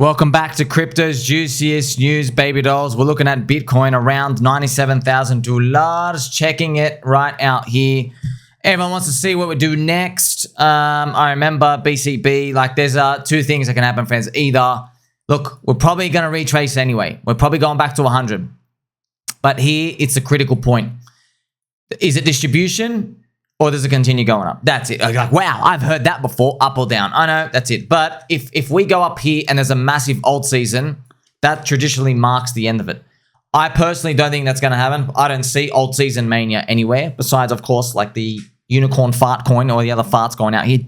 Welcome back to Crypto's juiciest news, Babydolls. We're looking at Bitcoin around $97,000, checking it right out here. Everyone wants to see what we do next. I remember BCB, like there's two things that can happen, friends. Either, look, we're probably going to retrace anyway. We're probably going back to 100. But here, it's a critical point. Is it distribution or does it continue going up? That's it. Like, wow, I've heard that before, up or down. I know, that's it. But if we go up here and there's a massive alt season, that traditionally marks the end of it. I personally don't think that's going to happen. I don't see alt season mania anywhere besides, of course, like the unicorn fart coin or the other farts going out here,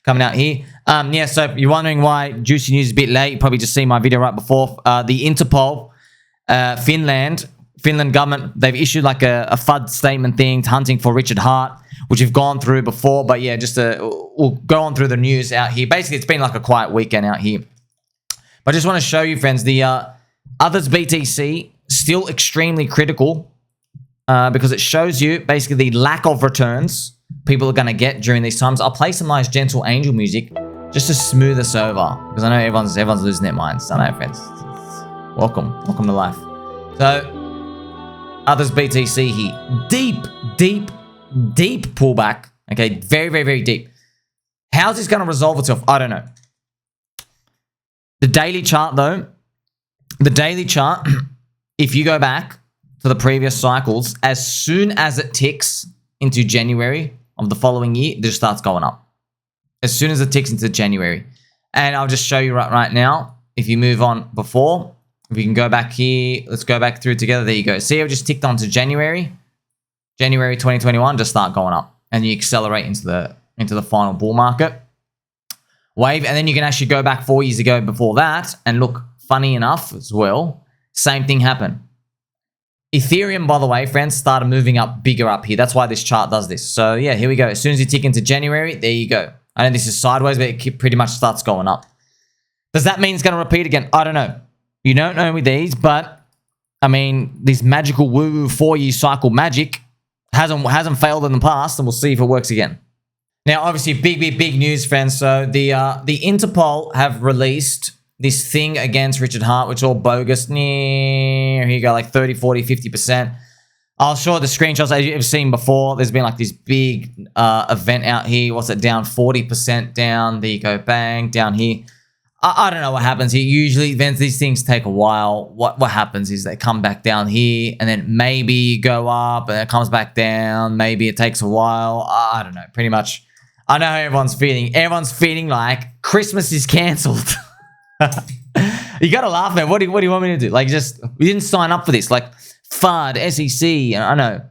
coming out here. Yeah, so if you're wondering why Juicy News is a bit late, you probably just seen my video right before. The Interpol, Finland government, they've issued like a FUD statement thing, hunting for Richard Heart, which we've gone through before. But yeah, we'll go on through the news out here. Basically, it's been like a quiet weekend out here. But I just want to show you, friends, the others BTC, still extremely critical because it shows you basically the lack of returns people are going to get during these times. I'll play some nice gentle angel music just to smooth us over because I know everyone's losing their minds. I know, friends. Welcome to life. So others BTC here, deep pullback. Okay, very deep. How's this going to resolve itself? I don't know. The daily chart though, if you go back to the previous cycles, as soon as it ticks into January of the following year, it just starts going up. As soon as it ticks into January. And I'll just show you right now. If you move on before, if we can go back here, let's go back through together. There you go. See, I just ticked onto January 2021, just start going up. And you accelerate into the final bull market wave. And then you can actually go back 4 years ago before that. And look, funny enough as well, same thing happened. Ethereum, by the way, friends, started moving up bigger up here. That's why this chart does this. So yeah, here we go. As soon as you tick into January, there you go. I know this is sideways, but it pretty much starts going up. Does that mean it's going to repeat again? I don't know. You don't know with these, but I mean, this magical woo-woo 4-year cycle magic hasn't failed in the past, and we'll see if it works again. Now, obviously, big news, friends. So the Interpol have released this thing against Richard Heart, which is all bogus. Here you go, like 30, 40, 50%. I'll show the screenshots as you've seen before. There's been like this big event out here. What's it, down 40% down? There you go, bang, down here. I don't know what happens here. Usually, these things take a while. What happens is they come back down here, and then maybe go up, and it comes back down. Maybe it takes a while. I don't know. Pretty much, I know how everyone's feeling. Everyone's feeling like Christmas is cancelled. You gotta laugh, man. What do you want me to do? Like, we didn't sign up for this. Like, FUD, SEC, I know.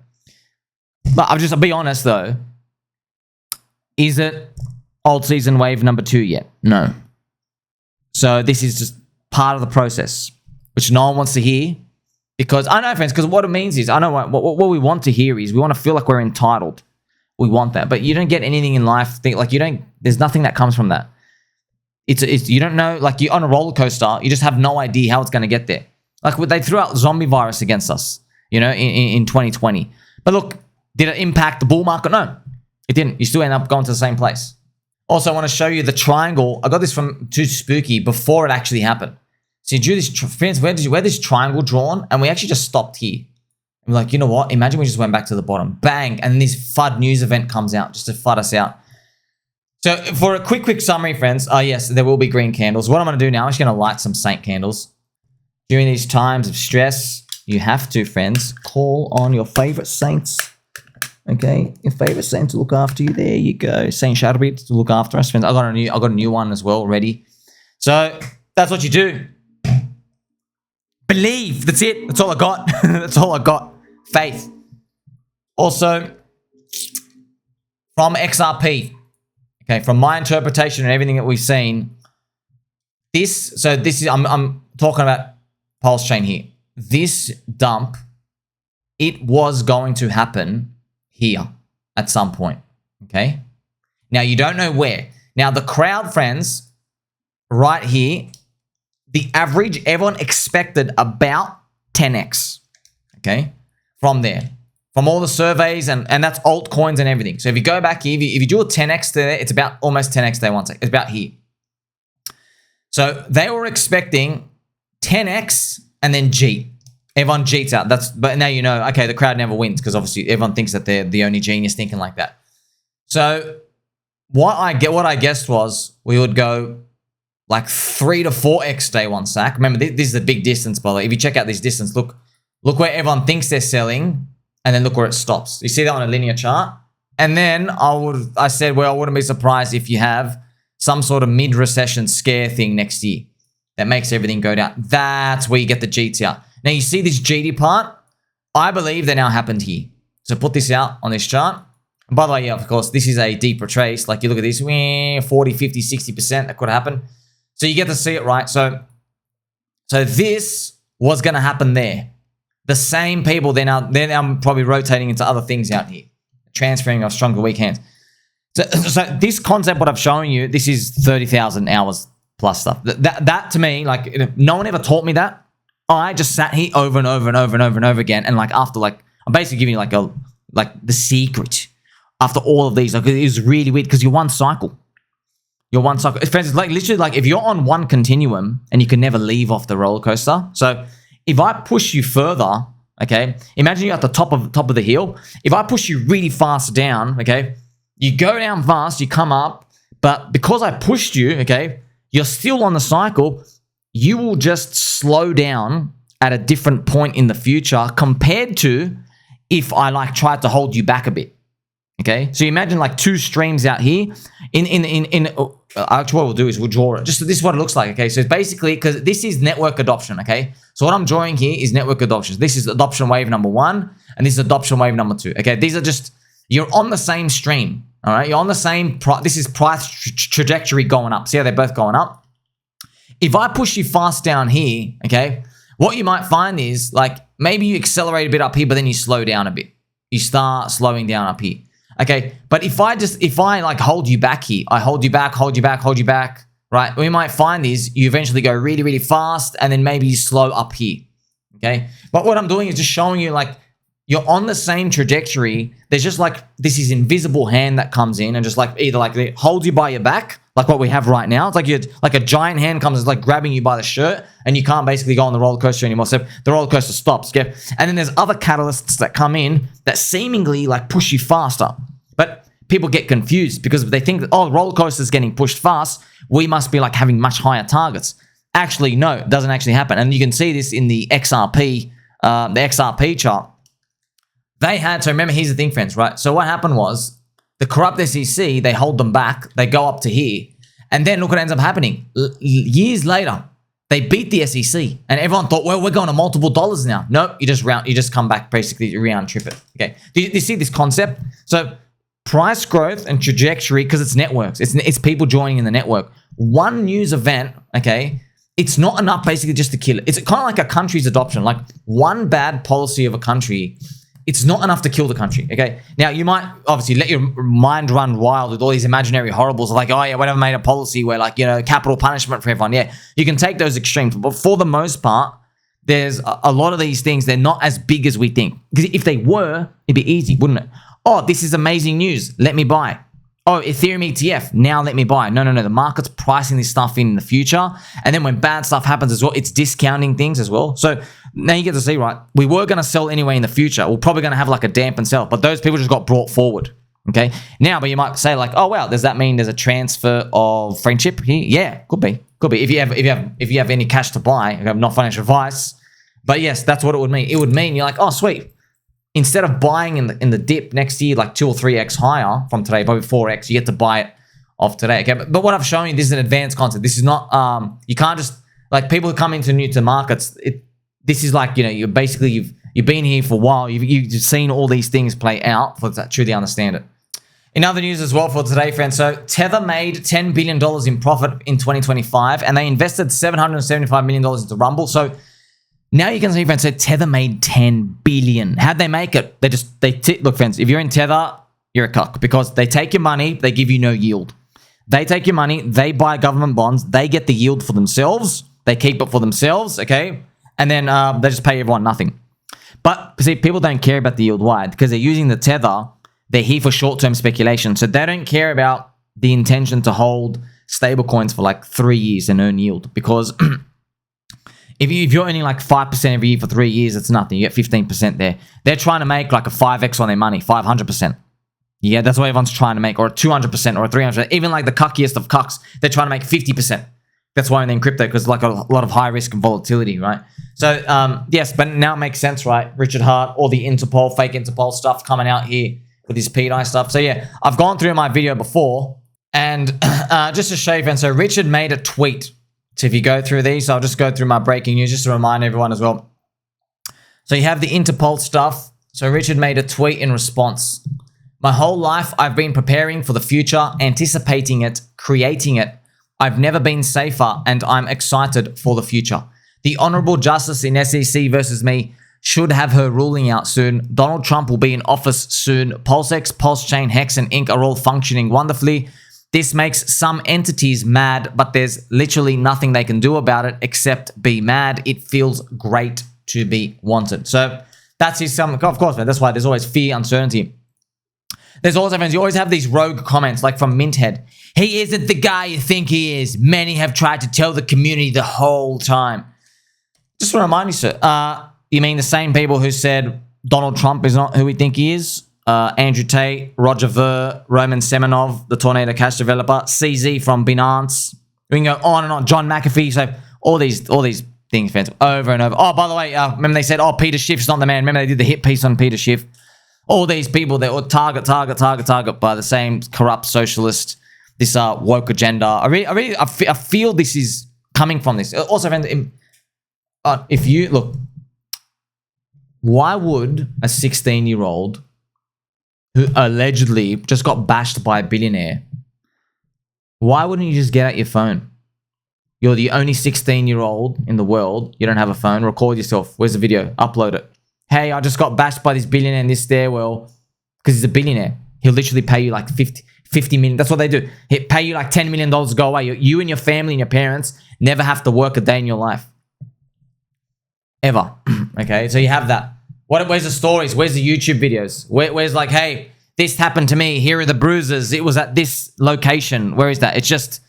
But I'll be honest, though. Is it alt season wave number 2 yet? No. So this is just part of the process, which no one wants to hear. Because, I know, friends, because what it means is, I know what we want to hear is, we want to feel like we're entitled. We want that. But you don't get anything in life, there's nothing that comes from that. You don't know, like, you're on a roller coaster, you just have no idea how it's going to get there. Like, they threw out zombie virus against us, in 2020. But look, did it impact the bull market? No, it didn't. You still end up going to the same place. Also, I want to show you the triangle. I got this from Too Spooky before it actually happened. So you drew this, friends, where this triangle drawn, and we actually just stopped here. And we're like, you know what? Imagine we just went back to the bottom. Bang, and this FUD news event comes out just to FUD us out. So for a quick summary, friends, yes, there will be green candles. What I'm going to do now, I'm just going to light some saint candles. During these times of stress, you have to, friends, call on your favorite saints. Okay, your favorite saint to look after you. There you go, Saint Shoutout to look after us, friends. I got a new one as well ready. So that's what you do. Believe. That's it. That's all I got. That's all I got. Faith. Also, from XRP. Okay, from my interpretation and everything that we've seen, I'm talking about PulseChain here. This dump, it was going to happen here at some point, okay? Now, you don't know where. Now, the crowd, friends, right here, the average, everyone expected about 10x, okay? From there. From all the surveys, and that's altcoins and everything. So if you go back here, if you do a 10x there, it's about almost 10x they want. It's about here. So they were expecting 10x and then G. Everyone cheats out. But now you know, okay, the crowd never wins because obviously everyone thinks that they're the only genius thinking like that. So what I guessed was we would go like 3 to 4x day one sack. Remember, this is a big distance, by the way. If you check out this distance, look where everyone thinks they're selling, and then look where it stops. You see that on a linear chart? And then I said, well, I wouldn't be surprised if you have some sort of mid-recession scare thing next year that makes everything go down. That's where you get the GT out. Now, you see this GD part? I believe that now happened here. So put this out on this chart. And by the way, yeah, of course, this is a deep retrace. Like you look at this, 40, 50, 60%, that could happen. So you get to see it, right? So this was going to happen there. The same people, they're now probably rotating into other things out here. Transferring of stronger weak hands. So this concept, what I've shown you, this is 30,000 hours plus stuff. That to me, like, no one ever taught me that. I just sat here over and over and over and over and over again. And like after, like, I'm basically giving you like the secret after all of these. Like, it was really weird because you're one cycle. You're one cycle. For instance, like literally, like if you're on one continuum and you can never leave off the roller coaster. So if I push you further, okay, imagine you're at the top of the hill. If I push you really fast down, okay, you go down fast, you come up, but because I pushed you, okay, you're still on the cycle. You will just slow down at a different point in the future compared to if I like tried to hold you back a bit. Okay, so you imagine like two streams out here. Actually, what we'll do is we'll draw it. Just this is what it looks like. Okay, so it's basically because this is network adoption. Okay, so what I'm drawing here is network adoption. This is adoption wave number 1, and this is adoption wave number 2. Okay, these are just, you're on the same stream. All right, you're on the same. This is price trajectory going up. See how they're both going up. If I push you fast down here, okay, what you might find is like maybe you accelerate a bit up here, but then you slow down a bit. You start slowing down up here. Okay, but if I like hold you back here, I hold you back, right? What you might find is you eventually go really, really fast and then maybe you slow up here, okay? But what I'm doing is just showing you like you're on the same trajectory. There's just like this is invisible hand that comes in and just like either like it holds you by your back, like what we have right now. It's like you're like a giant hand comes like grabbing you by the shirt and you can't basically go on the roller coaster anymore. So the roller coaster stops, okay? And then there's other catalysts that come in that seemingly like push you faster. But people get confused because they think that, oh, roller coaster is getting pushed fast. We must be like having much higher targets. Actually, no, it doesn't actually happen. And you can see this in the XRP chart. They had, so remember, here's the thing, friends, right? So what happened was the corrupt SEC, they hold them back. They go up to here. And then look what ends up happening. Years later, they beat the SEC. And everyone thought, well, we're going to multiple dollars now. Nope, you just come back, basically round trip it. Okay. Do you see this concept? So price growth and trajectory, because it's networks. It's people joining in the network. One news event, okay, it's not enough basically just to kill it. It's kind of like a country's adoption. Like one bad policy of a country, it's not enough to kill the country, okay? Now, you might obviously let your mind run wild with all these imaginary horribles like, oh, yeah, whatever made a policy where like, you know, capital punishment for everyone. Yeah, you can take those extremes. But for the most part, there's a lot of these things, they're not as big as we think. Because if they were, it'd be easy, wouldn't it? Oh, this is amazing news. Let me buy. Oh, Ethereum ETF. Now let me buy. No. The market's pricing this stuff in the future. And then when bad stuff happens as well, it's discounting things as well. So now you get to see, right? We were going to sell anyway in the future. We're probably going to have like a damp and sell. But those people just got brought forward. Okay. Now, but you might say like, oh, wow, does that mean there's a transfer of friendship here? Yeah, could be. Could be. If you have any cash to buy, I'm not financial advice. But yes, that's what it would mean. It would mean you're like, oh, sweet. Instead of buying in the dip next year, like 2 or 3x higher from today, probably 4x, you get to buy it off today. Okay, but what I've shown you, this is an advanced concept. This is not you can't just like people who come into new to markets. This is like, you know, you're basically you've been here for a while. You've seen all these things play out for to truly understand it. In other news as well for today, friends. So Tether made $10 billion in profit in 2025, and they invested $775 million into Rumble. So now you can see, friends, so Tether made 10 billion. How'd they make it? Look, friends, if you're in Tether, you're a cuck because they take your money, they give you no yield. They take your money, they buy government bonds, they get the yield for themselves, they keep it for themselves, okay? And then they just pay everyone nothing. But see, people don't care about the yield. Why? Because they're using the Tether, they're here for short-term speculation. So they don't care about the intention to hold stable coins for like 3 years and earn yield. Because if you're earning like 5% every year for 3 years, it's nothing. You get 15% there. They're trying to make like a 5x on their money, 500%. Yeah, that's what everyone's trying to make, or a 200% or a 300%. Even like the cuckiest of cucks, they're trying to make 50%. That's why in crypto, because like a lot of high risk and volatility, right? So yes, but now it makes sense, right? Richard Hart, all the Interpol, fake Interpol stuff coming out here with his PDI stuff. So yeah, I've gone through my video before, and just to show you, friends, so Richard made a tweet. So if you go through these, I'll just go through my breaking news just to remind everyone as well. So you have the Interpol stuff. So Richard made a tweet in response. My whole life, I've been preparing for the future, anticipating it, creating it. I've never been safer, and I'm excited for the future. The Honorable Justice in SEC versus me should have her ruling out soon. Donald Trump will be in office soon. PulseX, PulseChain, HEX, and Inc. are all functioning wonderfully. This makes some entities mad, but there's literally nothing they can do about it except be mad. It feels great to be wanted. So that's his, of course, man. That's why there's always fear, uncertainty. There's also, friends, you always have these rogue comments like from Minthead. He isn't the guy you think he is. Many have tried to tell the community the whole time. Just want to remind you, sir. You mean the same people who said Donald Trump is not who we think he is? Andrew Tate, Roger Ver, Roman Semenov, the Tornado Cash developer, CZ from Binance. We can go on and on. John McAfee. So all these things, friends, over and over. Oh, by the way, remember they said, oh, Peter Schiff's not the man. Remember they did the hit piece on Peter Schiff. All these people that were target by the same corrupt socialist, this woke agenda. I feel this is coming from this. Also, friends, if you look, why would a 16-year-old who allegedly just got bashed by a billionaire, why wouldn't you just get out your phone? You're the only 16-year-old in the world. You don't have a phone. Record yourself. Where's the video? Upload it. Hey, I just got bashed by this billionaire in this stairwell, because he's a billionaire. He'll literally pay you like 50 million. That's what they do. He'll pay you like $10 million to go away. You and your family and your parents never have to work a day in your life. Ever. Okay, so you have that. Where's the stories? Where's the YouTube videos? Where's like, hey, this happened to me. Here are the bruises. It was at this location. Where is that? It's just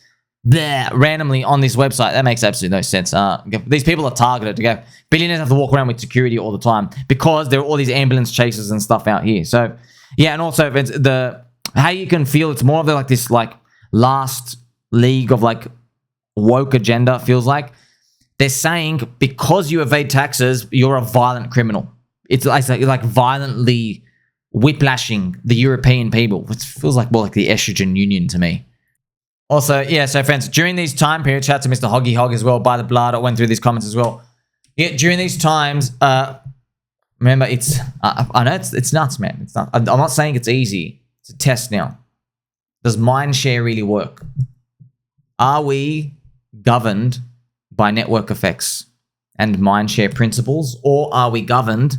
there randomly on this website. That makes absolutely no sense. These people are targeted. Okay? Billionaires have to walk around with security all the time because there are all these ambulance chasers and stuff out here. So yeah, and also it's how you can feel it's more of like this like last league of like woke agenda. Feels like they're saying because you evade taxes, you're a violent criminal. It's like violently whiplashing the European people, which feels like more like the estrogen union to me. Also, yeah, so friends, during these time periods, shout out to Mr. Hoggy Hog as well, by the blood, I went through these comments as well. Yeah, during these times, remember, it's, I know it's nuts, man. It's not, I'm not saying it's easy. It's a test now. Does Mindshare really work? Are we governed by network effects and Mindshare principles, or are we governed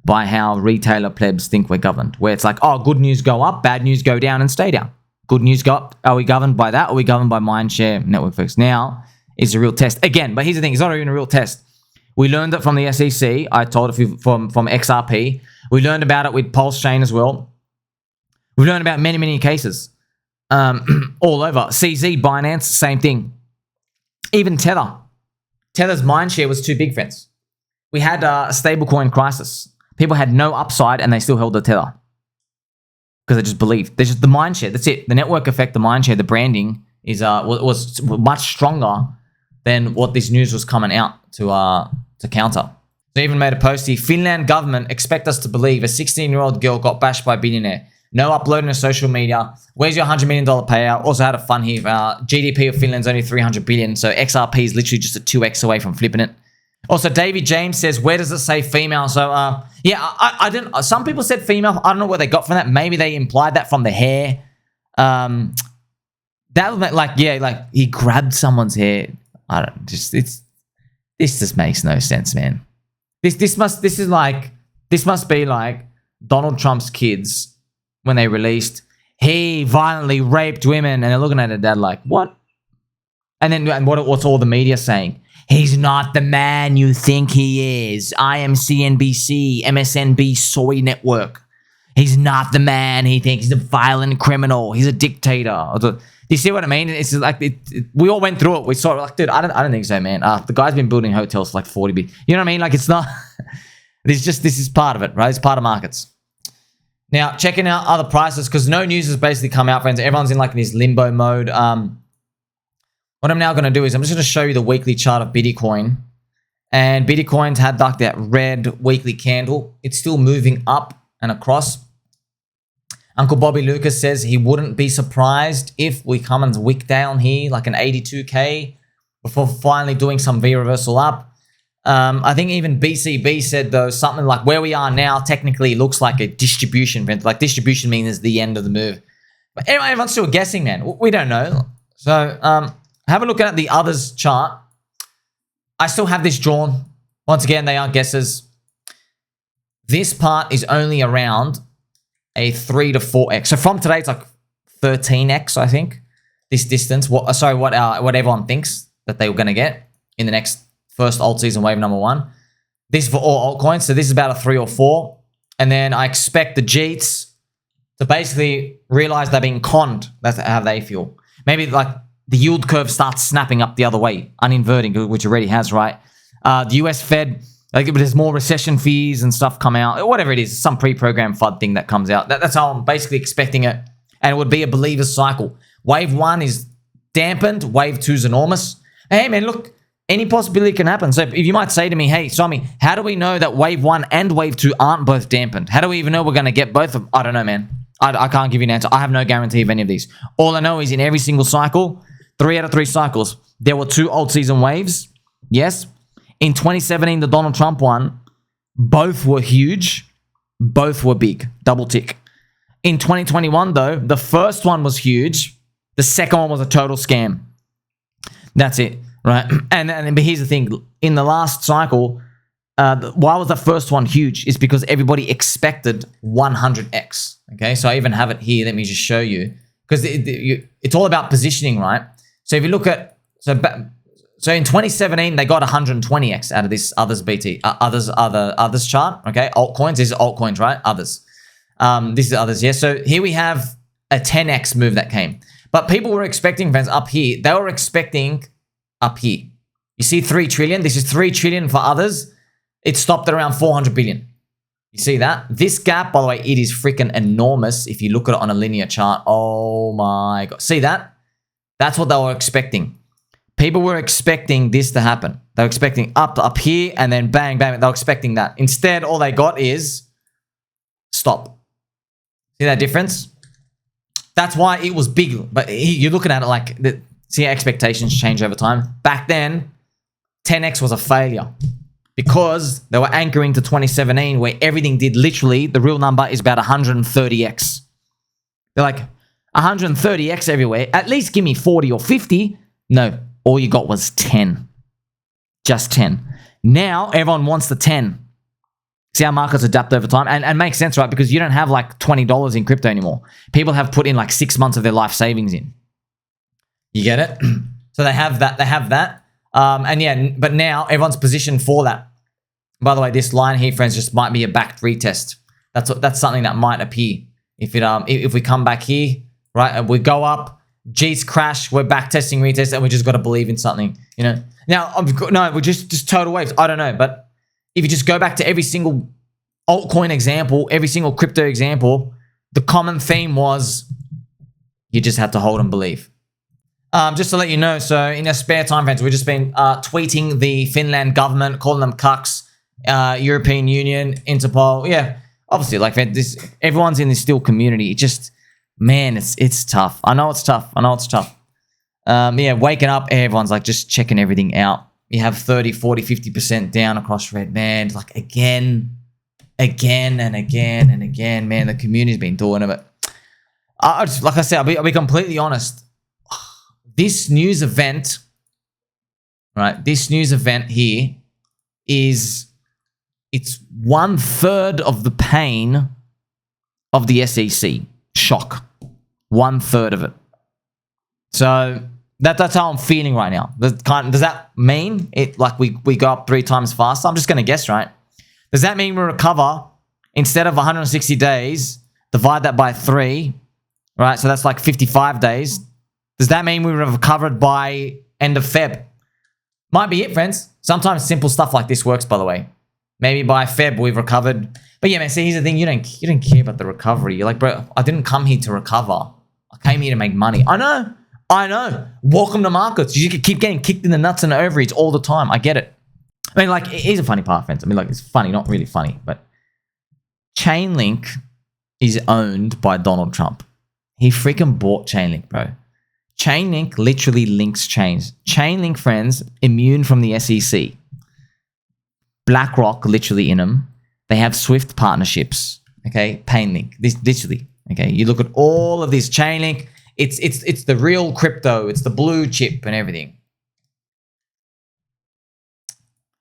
by how retailer plebs think we're governed? Where it's like, oh, good news go up, bad news go down and stay down. Good news go up. Are we governed by that? Or are we governed by Mindshare network effects? Now is a real test. Again, but here's the thing. It's not even a real test. We learned it from the SEC. I told you from XRP. We learned about it with PulseChain as well. We've learned about many, many cases all over. CZ, Binance, same thing. Even Tether. Tether's Mindshare was too big, friends. We had a stablecoin crisis. People had no upside and they still held the Tether. Because they just believed. There's just the Mindshare. That's it. The network effect, the Mindshare, the branding is was much stronger than what this news was coming out to counter. They even made a post here. Finland government expect us to believe a 16-year-old girl got bashed by a billionaire. No uploading to social media. Where's your $100 million payout? Also had a fun here. GDP of Finland's only 300 billion. So XRP is literally just a 2x away from flipping it. Also, Davey James says, where does it say female? So, yeah, I didn't. Some people said female. I don't know what they got from that. Maybe they implied that from the hair. That was like, yeah, like he grabbed someone's hair. I don't just. This just makes no sense, man. This must be like Donald Trump's kids when they released he violently raped women, and they're looking at their dad like, what? And what's all the media saying? He's not the man you think he is. CNBC, MSNB, Soy Network. He's not the man he thinks. He's a violent criminal. He's a dictator. you see what I mean? It's like we all went through it. We saw it. Like, dude, I don't think so, man. The guy's been building hotels for like 40 billion. You know what I mean? Like, it's not. This is part of it, right? It's part of markets. Now, checking out other prices because no news has basically come out, friends. Everyone's in like this limbo mode. What I'm now going to do is I'm just going to show you the weekly chart of Bitcoin. And Bitcoin's had like that red weekly candle. It's still moving up and across. Uncle Bobby Lucas says he wouldn't be surprised if we come and wick down here like an 82K before finally doing some V reversal up. I think even BCB said though something like where we are now technically looks like a distribution. Like distribution means the end of the move. But anyway, everyone's still guessing, man. We don't know. So have a look at the others chart. I still have this drawn. Once again, they are guesses. This part is only around a 3 to 4x. So from today, it's like 13x, I think. This distance. What everyone thinks that they were going to get in the next first alt season wave number 1. This for all altcoins. So this is about a 3 or 4. And then I expect the Jeets to basically realize they're being conned. That's how they feel. Maybe like the yield curve starts snapping up the other way, uninverting, which already has, right? The US Fed, like there's more recession fears and stuff come out, whatever it is, some pre-programmed FUD thing that comes out. That's how I'm basically expecting it. And it would be a believer's cycle. Wave 1 is dampened. Wave 2 is enormous. Hey, man, look, any possibility can happen. So if you might say to me, hey, Sommi, how do we know that wave 1 and wave 2 aren't both dampened? How do we even know we're going to get both of them? I don't know, man. I can't give you an answer. I have no guarantee of any of these. All I know is in every single cycle, 3 out of 3 cycles, there were 2 alt season waves. Yes. In 2017, the Donald Trump one, both were huge. Both were big. Double tick. In 2021, though, the first one was huge. The second one was a total scam. That's it, right? But here's the thing. In the last cycle, why was the first one huge? It's because everybody expected 100x. Okay, so I even have it here. Let me just show you. Because it's all about positioning, right? So if you look at... So in 2017, they got 120x out of this others others chart. Okay, altcoins. This is altcoins, right? Others. This is others. Yeah. So here we have a 10x move that came, but people were expecting, friends, up here. They were expecting up here. You see 3 trillion. This is 3 trillion for others. It stopped at around 400 billion. You see that? This gap, by the way, it is freaking enormous. If you look at it on a linear chart, oh my god, see that? That's what they were expecting. People were expecting this to happen. They were expecting up here and then bang, bang. They were expecting that. Instead, all they got is stop. See that difference? That's why it was big. But you're looking at it like, see how expectations change over time. Back then, 10x was a failure because they were anchoring to 2017 where everything did literally, the real number is about 130x. They're like, 130x everywhere. At least give me 40 or 50. No. All you got was 10. Just 10. Now, everyone wants the 10. See how markets adapt over time? And makes sense, right? Because you don't have like $20 in crypto anymore. People have put in like 6 months of their life savings in. You get it? So they have that. They have that. And yeah, but now everyone's positioned for that. By the way, this line here, friends, just might be a backed retest. That's something that might appear. If we come back here, right, and we go up, G's crash, we're back testing, retest, and we just got to believe in something, you know. Now, no, we're just total waves. I don't know, but if you just go back to every single altcoin example, every single crypto example, the common theme was you just had to hold and believe. Just to let you know, so in our spare time, friends, we've just been tweeting the Finland government, calling them cucks, European Union, Interpol. Yeah, obviously, like everyone's in this still community. It just... Man, it's tough. I know it's tough. Yeah, waking up, everyone's like just checking everything out. You have 30, 40, 50% down across red, man. Like again and again, man. The community's been doing it. But like I said, I'll be completely honest. This news event, right? This news event here it's 1/3 of the pain of the SEC. Shock. 1/3 of it. So that's how I'm feeling right now. Does that mean it like we go up 3 times faster? I'm just going to guess, right? Does that mean we recover instead of 160 days, divide that by 3, right? So that's like 55 days. Does that mean we would have recovered by end of Feb? Might be it, friends. Sometimes simple stuff like this works, by the way. Maybe by Feb we've recovered. But yeah, man, see, here's the thing. You don't care about the recovery. You're like, bro, I didn't come here to recover. I came here to make money. I know. Welcome to markets. You keep getting kicked in the nuts and the ovaries all the time. I get it. I mean, like, here's a funny part, friends. I mean, like, it's funny, not really funny, but ChainLink is owned by Donald Trump. He freaking bought ChainLink, bro. ChainLink literally links chains. ChainLink, friends, immune from the SEC. BlackRock literally in them. They have Swift partnerships. Okay, Painlink. This literally. Okay, you look at all of this ChainLink. It's the real crypto. It's the blue chip and everything.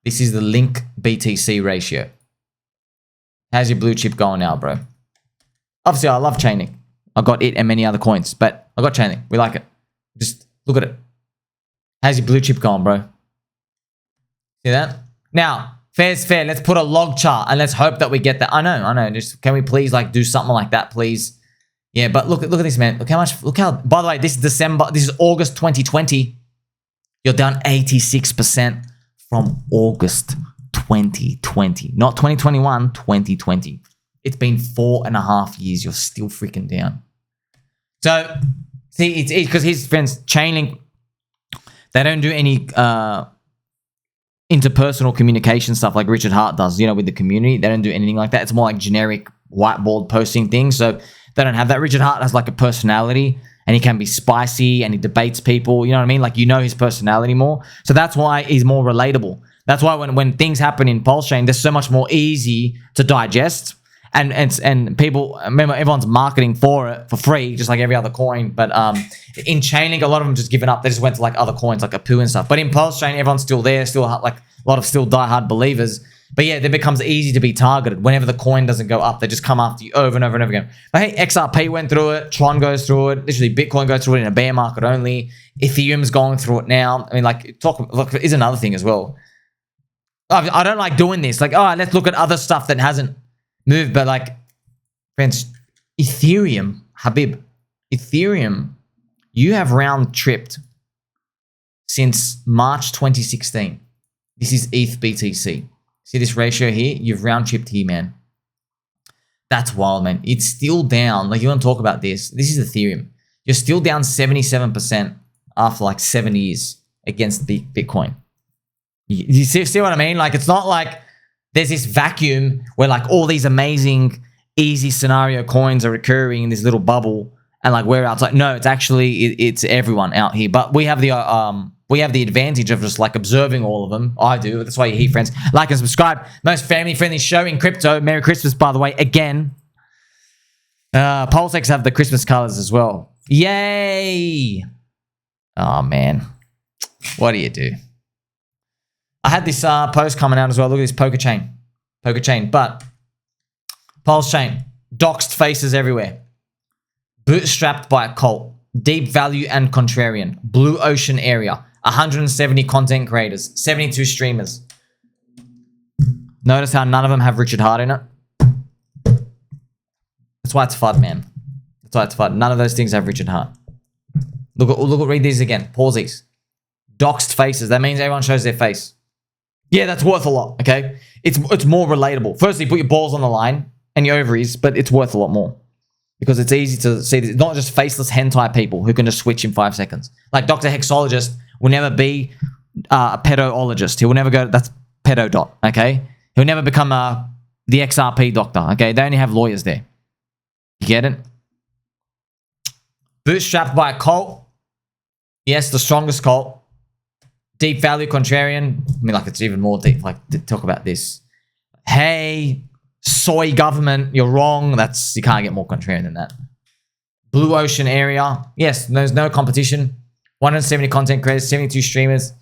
This is the link BTC ratio. How's your blue chip going now, bro? Obviously, I love ChainLink. I got it and many other coins, but I got ChainLink. We like it. Just look at it. How's your blue chip going, bro? See that? Now, fair's fair. Let's put a log chart and let's hope that we get that. I know. Just can we please like do something like that, please? Yeah, but look at this, man. Look how, by the way, this is August 2020. You're down 86% from August 2020. Not 2021, 2020. It's been 4.5 years. You're still freaking down. So, see, it's because his friends, Chainlink, they don't do any interpersonal communication stuff like Richard Hart does, you know, with the community. They don't do anything like that. It's more like generic whiteboard posting things. So they don't have that. Richard Hart has like a personality and he can be spicy and he debates people. You know what I mean? Like, you know his personality more. So that's why he's more relatable. That's why when things happen in PulseChain, they're so much more easy to digest. And people, remember, everyone's marketing for it for free, just like every other coin. But in Chainlink, a lot of them just given up. They just went to like other coins like Apu and stuff. But in PulseChain, everyone's still there, still like a lot of still diehard believers. But yeah, it becomes easy to be targeted. Whenever the coin doesn't go up, they just come after you over and over and over again. But hey, XRP went through it. Tron goes through it. Literally, Bitcoin goes through it in a bear market only. Ethereum's going through it now. I mean, like, look, is another thing as well. I don't like doing this. Like, oh, let's look at other stuff that hasn't moved. But like, friends, Ethereum, Habib, Ethereum, you have round tripped since March 2016. This is ETH BTC. See this ratio here? You've round tripped here, man. That's wild, man. It's still down. Like, you want to talk about this? This is Ethereum. You're still down 77% after like 7 years against the Bitcoin. You see what I mean? Like, it's not like there's this vacuum where like all these amazing, easy scenario coins are occurring in this little bubble and like we're outside. No, it's actually, it's everyone out here. But we have the advantage of just like observing all of them. I do. That's why you're here, friends. Like and subscribe. Most family-friendly show in crypto. Merry Christmas, by the way, again. PulseX have the Christmas colors as well. Yay! Oh, man. What do you do? I had this post coming out as well. Look at this poker chain. But PulseChain, doxed faces everywhere. Bootstrapped by a cult. Deep value and contrarian. Blue ocean area. 170 content creators. 72 streamers. Notice how none of them have Richard Hart in it. That's why it's FUD, man. That's why it's FUD. None of those things have Richard Hart. Read these again. Pause these. Doxed faces. That means everyone shows their face. Yeah, that's worth a lot, okay? It's more relatable. Firstly, put your balls on the line and your ovaries, but it's worth a lot more. Because it's easy to see this. It's not just faceless hentai people who can just switch in 5 seconds. Like Dr. Hexologist will never be a pedoologist. He will never go, that's pedo dot, okay? He'll never become the XRP doctor, okay? They only have lawyers there. You get it? Bootstrapped by a cult. Yes, the strongest cult. Deep value contrarian. I mean, like, it's even more deep. Like, to talk about this. Hey, soy government, you're wrong. You can't get more contrarian than that. Blue ocean area. Yes, there's no competition. 170 content creators, 72 streamers.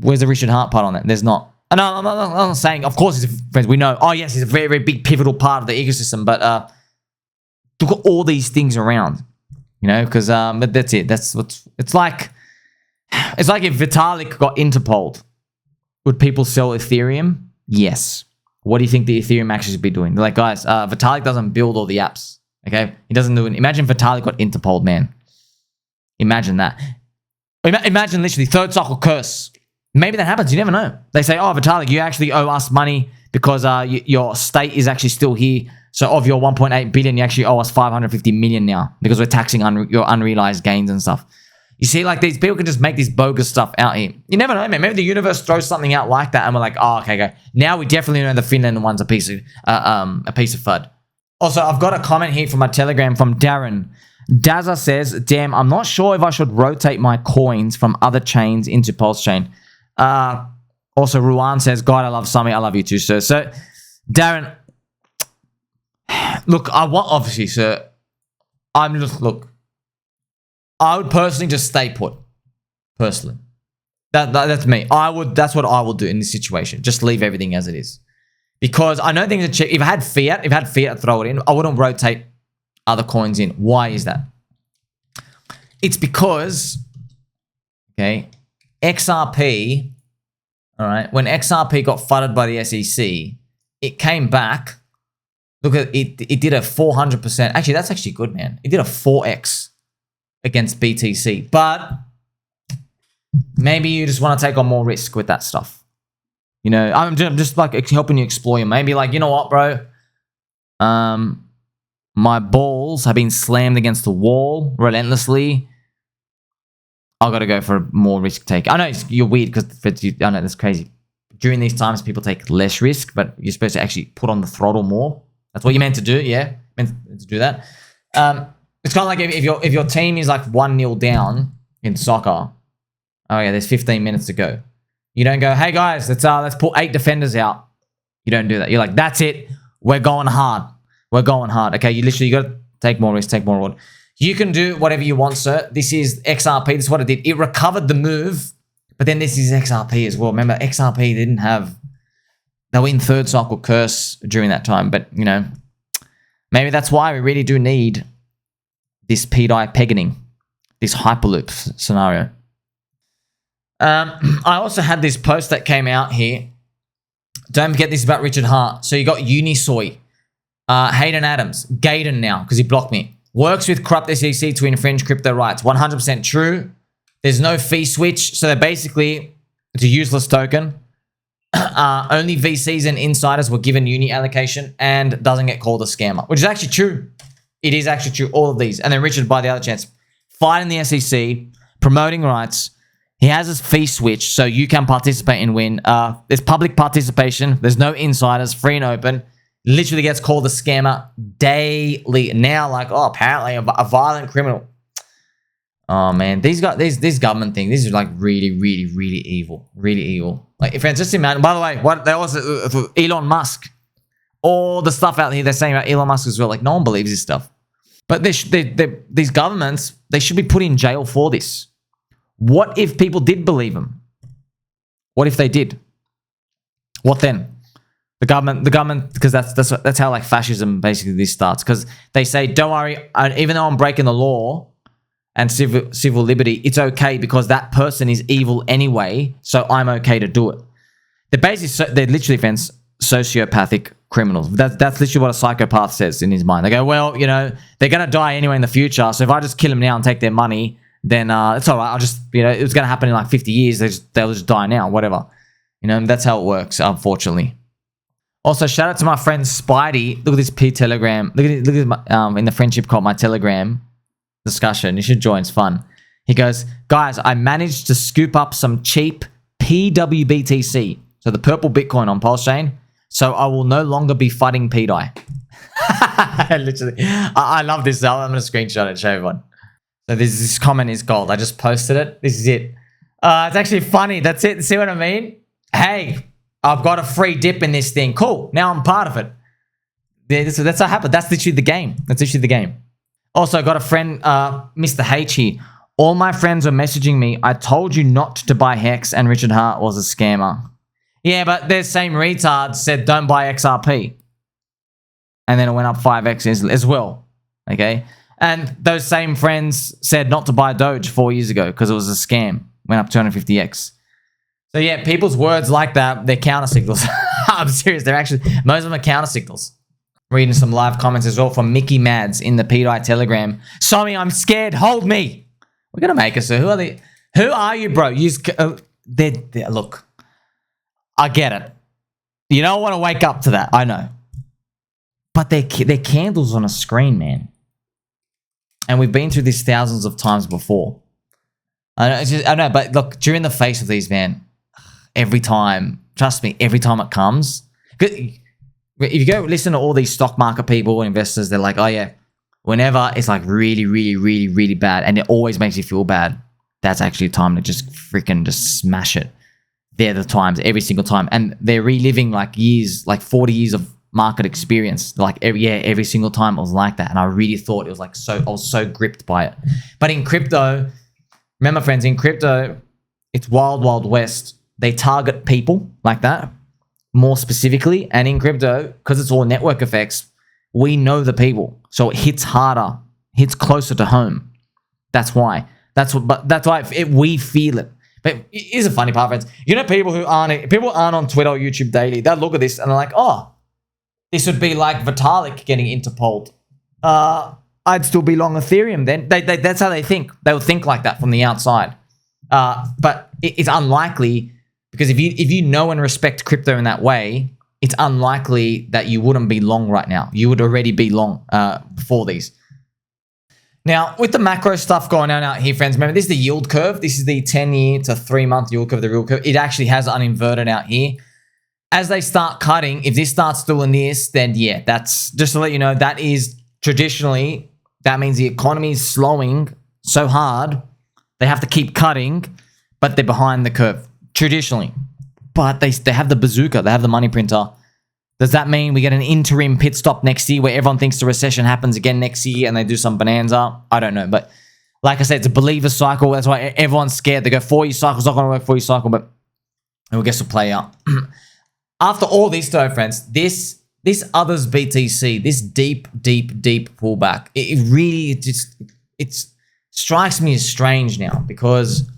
Where's the Richard Hart part on that? There's not. No, I'm not saying, of course, friends, we know. Oh, yes, he's a very, very big pivotal part of the ecosystem. But look at all these things around. You know, because but that's it. That's what's. It's like if Vitalik got Interpoled, would people sell Ethereum? Yes. What do you think the Ethereum actually should be doing? They're like, guys, Vitalik doesn't build all the apps. Okay, he doesn't do it. Imagine Vitalik got Interpoled, man. Imagine that. Imagine literally third cycle curse. Maybe that happens. You never know. They say, oh, Vitalik, you actually owe us money because your state is actually still here. So of your 1.8 billion, you actually owe us 550 million now because we're taxing your unrealized gains and stuff. You see, like these people can just make this bogus stuff out here. You never know, man. Maybe the universe throws something out like that, and we're like, oh, okay. Now we definitely know the Finland one's a piece of FUD. Also, I've got a comment here from my Telegram from Darren. Dazza says, damn, I'm not sure if I should rotate my coins from other chains into PulseChain. Also, Ruan says, God, I love Sommi. I love you too, sir. So, Darren, look, obviously, sir, I would personally just stay put. Personally. That's me. That's what I will do in this situation. Just leave everything as it is. Because I know things are cheap. If I had fiat, I'd throw it in. I wouldn't rotate other coins in. Why is that? It's because, okay, XRP, all right, when XRP got fudded by the SEC, it came back. Look at it. It did a 400%. Actually, that's actually good, man. It did a 4x against BTC. But maybe you just want to take on more risk with that stuff. You know, I'm just like helping you explore. Maybe like, you know what, bro? My balls have been slammed against the wall relentlessly. I've got to go for a more risk take. I know you're weird because I know that's crazy. During these times, people take less risk, but you're supposed to actually put on the throttle more. That's what you're meant to do, yeah? Meant to do that. It's kind of like if your team is like 1-0 down in soccer. Oh yeah, there's 15 minutes to go. You don't go, hey guys, let's put 8 defenders out. You don't do that. You're like, that's it. We're going hard. We're going hard. Okay, you got to take more risk, take more reward. You can do whatever you want, sir. This is XRP. This is what it did. It recovered the move, but then this is XRP as well. Remember, XRP they were in third cycle curse during that time, but you know, maybe that's why we really do need this PDI pegging, this Hyperloop scenario. I also had this post that came out here. Don't forget this about Richard Hart. So you got Unisoy, Hayden Adams, Gayden now, because he blocked me. Works with corrupt SEC to infringe crypto rights. 100% true. There's no fee switch. So basically, it's a useless token. Only VCs and insiders were given uni allocation and doesn't get called a scammer, which is actually true. It is actually true, all of these. And then Richard, by the other chance, fighting the SEC, promoting rights. He has his fee switch, so you can participate and win. There's public participation. There's no insiders, free and open. Literally gets called a scammer daily. Now, like, oh, apparently a violent criminal. Oh, man. These government things, these are like really, really, really evil. Really evil. Like, if it's just imagine, by the way, what they also, Elon Musk. All the stuff out here they're saying about Elon Musk as well. Like, no one believes this stuff. But these governments, they should be put in jail for this. What if people did believe him? What if they did? What then? The government, because that's how like fascism basically this starts. Because they say, don't worry, even though I'm breaking the law and civil liberty, it's okay because that person is evil anyway, so I'm okay to do it. They're literally fence sociopathic criminals. That's literally what a psychopath says in his mind. They go, well, you know, they're gonna die anyway in the future, so if I just kill them now and take their money, then it's all right. I'll just, you know, it was going to happen in like 50 years. They'll just die now, whatever. You know, that's how it works, unfortunately. Also, shout out to my friend Spidey. Look at this Telegram. Look at my, in the friendship call, my Telegram discussion. You should join. It's fun. He goes, guys, I managed to scoop up some cheap PWBTC, so the purple Bitcoin on PulseChain, so I will no longer be fighting PDI. Literally. I love this. I'm going to screenshot it, show everyone. So this comment is gold. I just posted it. This is it. It's actually funny. That's it. See what I mean? Hey, I've got a free dip in this thing. Cool. Now I'm part of it. That's what happened. That's literally the game. That's literally the game. Also, I got a friend, Mr. H here. All my friends were messaging me. I told you not to buy HEX and Richard Hart was a scammer. Yeah, but their same retards said don't buy XRP. And then it went up 5x as well. Okay? And those same friends said not to buy Doge 4 years ago because it was a scam. Went up 250x. So yeah, people's words like that, they're counter signals. I'm serious. They're actually, most of them are counter signals. Reading some live comments as well from Mickey Mads in the PDI Telegram. Sommi, I'm scared. Hold me. We're gonna make it. So who are you, bro? Look, I get it. You don't want to wake up to that. I know. But they're candles on a screen, man. And we've been through this thousands of times before. I know, but look, during the face of these, man, every time, trust me, every time it comes, if you go listen to all these stock market people and investors, they're like, oh yeah, whenever it's like really, really, really, really bad, and it always makes you feel bad, that's actually a time to just freaking just smash it. They're the times, every single time. And they're reliving like years, like 40 years of market experience. Like every single time it was like that. And I really thought it was like I was so gripped by it. But in crypto, remember friends, in crypto, it's wild, wild west. They target people like that more specifically. And in crypto, because it's all network effects, we know the people. So it hits harder, hits closer to home. That's why. That's why we feel it. But here's a funny part, friends. You know, people aren't on Twitter or YouTube daily. They look at this and they're like, oh, this would be like Vitalik getting Interpoled. I'd still be long Ethereum then. That's how they think. They would think like that from the outside. But it's unlikely, because if you know and respect crypto in that way, it's unlikely that you wouldn't be long right now. You would already be long before these. Now, with the macro stuff going on out here, friends, remember, this is the yield curve. This is the 10-year to 3-month yield curve, the real curve. It actually has uninverted out here. As they start cutting, if this starts doing this, then yeah, that's just to let you know, that is traditionally, that means the economy is slowing so hard, they have to keep cutting, but they're behind the curve, traditionally. But they have the bazooka, they have the money printer. Does that mean we get an interim pit stop next year where everyone thinks the recession happens again next year and they do some bonanza? I don't know. But like I said, it's a believer cycle. That's why everyone's scared. They go 4-year cycle's not going to work, 4-year cycle, but I guess will play out. After all this though, friends, this others BTC, this deep pullback, it really just, it strikes me as strange now, because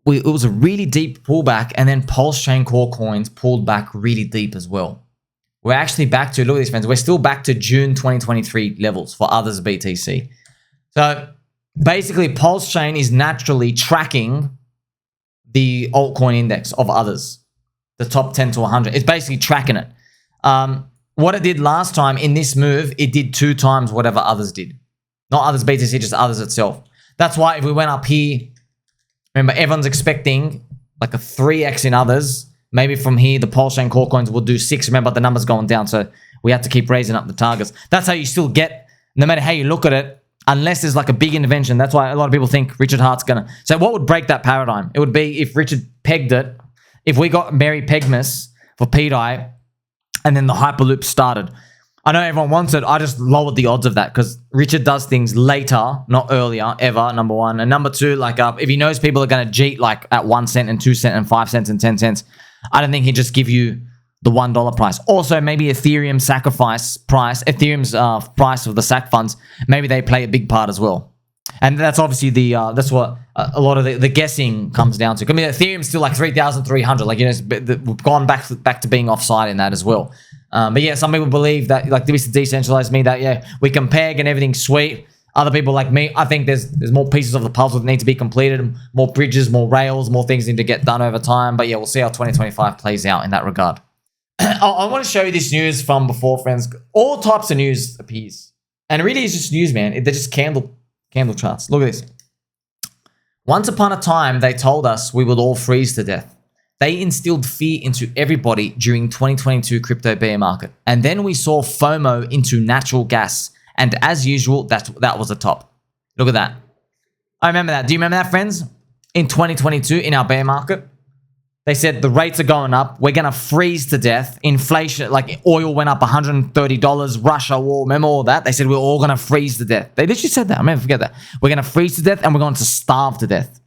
it was a really deep pullback, and then PulseChain core coins pulled back really deep as well. We're actually back to, look at this, friends, we're still back to June 2023 levels for others BTC. So basically, PulseChain is naturally tracking the altcoin index of others, the top 10 to 100. It's basically tracking it. What it did last time in this move, it did 2 times whatever others did. Not others BTC, just others itself. That's why if we went up here, remember, everyone's expecting like a 3x in others. Maybe from here, the PulseChain core coins will do 6. Remember, the number's going down, so we have to keep raising up the targets. That's how you still get, no matter how you look at it, unless there's like a big intervention. That's why a lot of people think Richard Hart's going to. So what would break that paradigm? It would be if Richard pegged it, if we got Mary Pegmas for PDI, and then the Hyperloop started. I know everyone wants it. I just lowered the odds of that because Richard does things later, not earlier, ever, number one. And number two, like if he knows people are going to cheat like at 1 cent and 2 cents and 5 cents and 10 cents, I don't think he'd just give you the $1 price. Also, maybe Ethereum sacrifice price, Ethereum's price of the SAC funds, maybe they play a big part as well. And that's obviously that's what a lot of the guessing comes down to. I mean, Ethereum's still like 3,300. Like, you know, we've gone back to being offside in that as well. But yeah, some people believe that, like, this decentralized me, that yeah, we can peg and everything's sweet. Other people like me, I think there's more pieces of the puzzle that need to be completed, more bridges, more rails, more things need to get done over time. But yeah, we'll see how 2025 plays out in that regard. I want to show you this news from before, friends. All types of news appears, and it really is just news, man. They're just candle charts. Look at this. Once upon a time, they told us we would all freeze to death. They instilled fear into everybody during 2022 crypto bear market. And then we saw FOMO into natural gas. And as usual, that was the top. Look at that. I remember that. Do you remember that, friends? In 2022, in our bear market, they said the rates are going up. We're going to freeze to death. Inflation, like oil went up $130. Russia war, remember all that? They said we're all going to freeze to death. They literally said that. I'll never forget that. We're going to freeze to death and we're going to starve to death.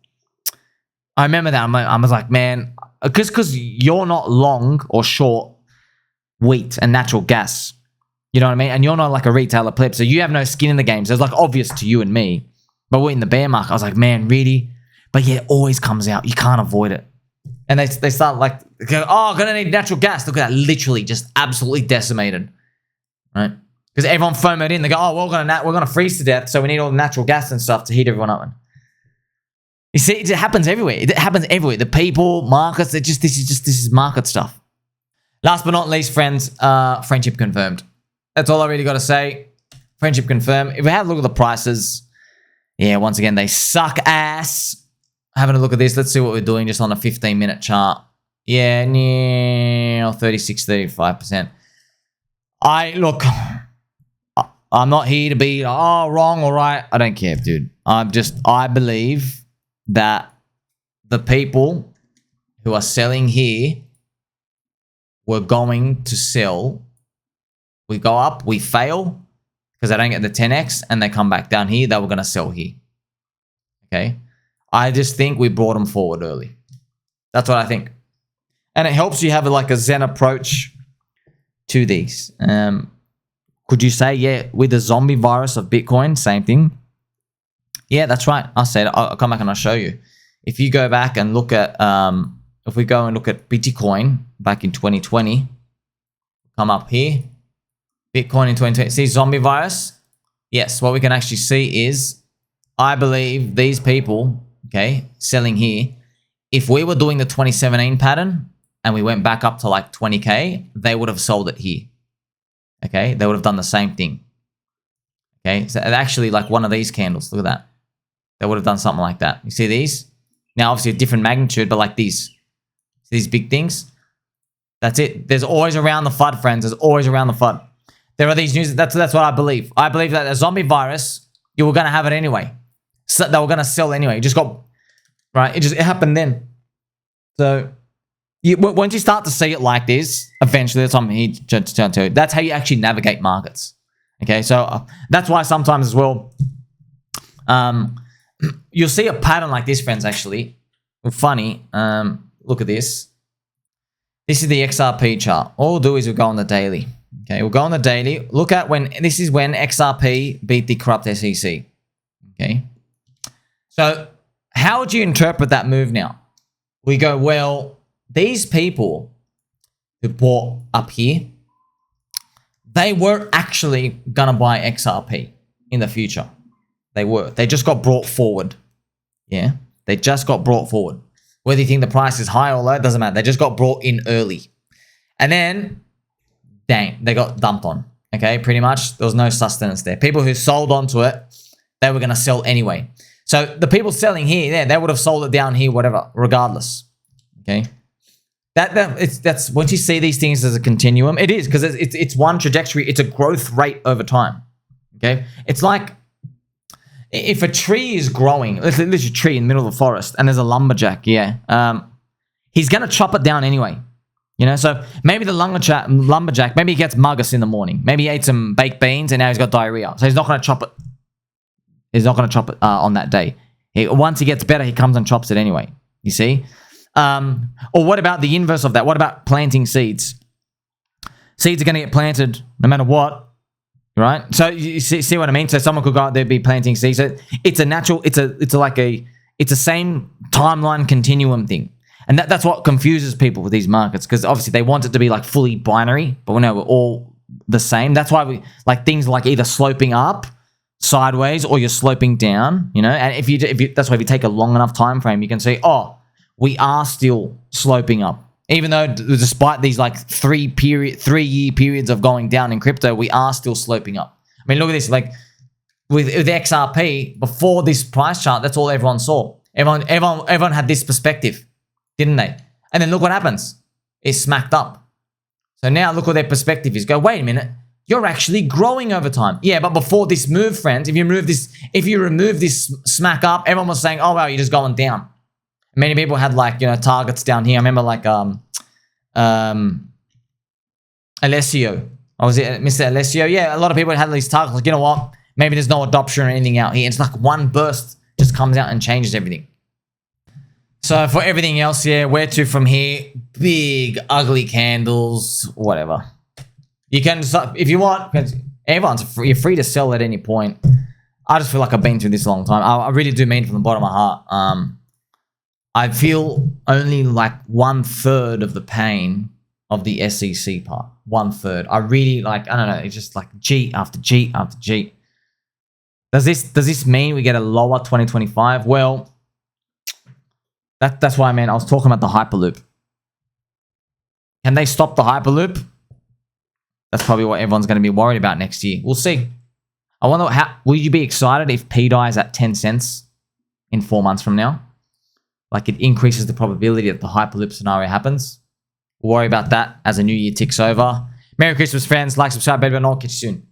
I remember that. I was like, man, because you're not long or short wheat and natural gas. You know what I mean? And you're not like a retailer pleb, so you have no skin in the game. So it's like obvious to you and me. But we're in the bear market. I was like, man, really? But yeah, it always comes out. You can't avoid it. And they start like, oh, gonna need natural gas. Look at that, literally just absolutely decimated, right? Because everyone FOMOed in. They go, oh, we're gonna freeze to death, so we need all the natural gas and stuff to heat everyone up. You see, it happens everywhere. It happens everywhere. The people, markets, this is market stuff. Last but not least, friends, friendship confirmed. That's all I really got to say. Friendship confirmed. If we have a look at the prices, yeah, once again, they suck ass. Having a look at this, let's see what we're doing just on a 15-minute chart. Yeah, 36, 35%. I'm not here to be, wrong or right. I don't care, dude. I believe that the people who are selling here were going to sell. We go up, we fail because they don't get the 10x and they come back down here. They were going to sell here. Okay. I just think we brought them forward early. That's what I think. And it helps you have like a Zen approach to these. Could you say, yeah, with the zombie virus of Bitcoin, same thing? Yeah, that's right. I said, I'll come back and I'll show you. If you go back and look at, if we go and look at Bitcoin back in 2020, come up here, Bitcoin in 2020, see zombie virus? Yes, what we can actually see is, I believe these people, okay, selling here, if we were doing the 2017 pattern and we went back up to like 20K, they would have sold it here. Okay, they would have done the same thing. Okay, so actually like one of these candles, look at that. They would have done something like that. You see these? Now, obviously a different magnitude, but like these big things. That's it. There's always around the FUD, friends. There's always around the FUD. There are these news. That's what I believe. I believe that a zombie virus, you were going to have it anyway. So they were going to sell anyway. It just got, right? It happened then. So once you start to see it like this, eventually, that's what I'm here to tell you. That's how you actually navigate markets. Okay, so that's why sometimes as well, you'll see a pattern like this, friends, actually. Funny. Look at this. This is the XRP chart. All we'll do is we'll go on the daily. Okay, we'll go on the daily. Look at this is when XRP beat the corrupt SEC. Okay. So how would you interpret that move now? We go, well, these people who bought up here, they were actually going to buy XRP in the future. They were. They just got brought forward. Yeah. They just got brought forward. Whether you think the price is high or low, it doesn't matter. They just got brought in early. And then, dang, they got dumped on. Okay, pretty much. There was no sustenance there. People who sold onto it, they were going to sell anyway. So the people selling here, yeah, they would have sold it down here, whatever, regardless. Okay. That's once you see these things as a continuum, it is, because it's one trajectory. It's a growth rate over time. Okay. It's like, if a tree is growing, there's a tree in the middle of the forest and there's a lumberjack, yeah, he's going to chop it down anyway. You know, so maybe the lumberjack, maybe he gets muggus in the morning. Maybe he ate some baked beans and now he's got diarrhea. So he's not going to chop it. He's not going to chop it on that day. Once he gets better, he comes and chops it anyway. You see? Or what about the inverse of that? What about planting seeds? Seeds are going to get planted no matter what. Right, so you see what I mean. So someone could go out there be planting seeds. So it's a natural. It's a same timeline continuum thing, and that's what confuses people with these markets, because obviously they want it to be like fully binary, but we know we're all the same. That's why we like things like either sloping up, sideways, or you're sloping down. You know, and if you that's why if you take a long enough time frame, you can see, oh, we are still sloping up. Even though despite these like 3 year periods of going down in crypto, we are still sloping up. I mean, look at this. Like with XRP, before this price chart, that's all everyone saw. Everyone had this perspective, didn't they? And then look what happens. It's smacked up. So now look what their perspective is. Go, wait a minute. You're actually growing over time. Yeah, but before this move, friends, if you remove this smack up, everyone was saying, oh, wow, you're just going down. Many people had like, you know, targets down here. I remember like Alessio. Oh, was it Mr. Alessio? Yeah, a lot of people had these targets. Like, you know what? Maybe there's no adoption or anything out here. It's like one burst just comes out and changes everything. So for everything else, yeah, where to from here? Big, ugly candles, whatever. You can, if you want, you're free to sell at any point. I just feel like I've been through this a long time. I really do mean from the bottom of my heart. I feel only like 1/3 of the pain of the SEC part. 1/3. I really like, I don't know, it's just like G after G after G. Does this mean we get a lower 2025? Well, That's why, man, I was talking about the Hyperloop. Can they stop the Hyperloop? That's probably what everyone's going to be worried about next year. We'll see. I wonder, will you be excited if P dies at 10 cents in 4 months from now? Like, it increases the probability that the Hyperloop scenario happens. We'll worry about that as the new year ticks over. Merry Christmas, friends. Like, subscribe, baby, and I'll catch you soon.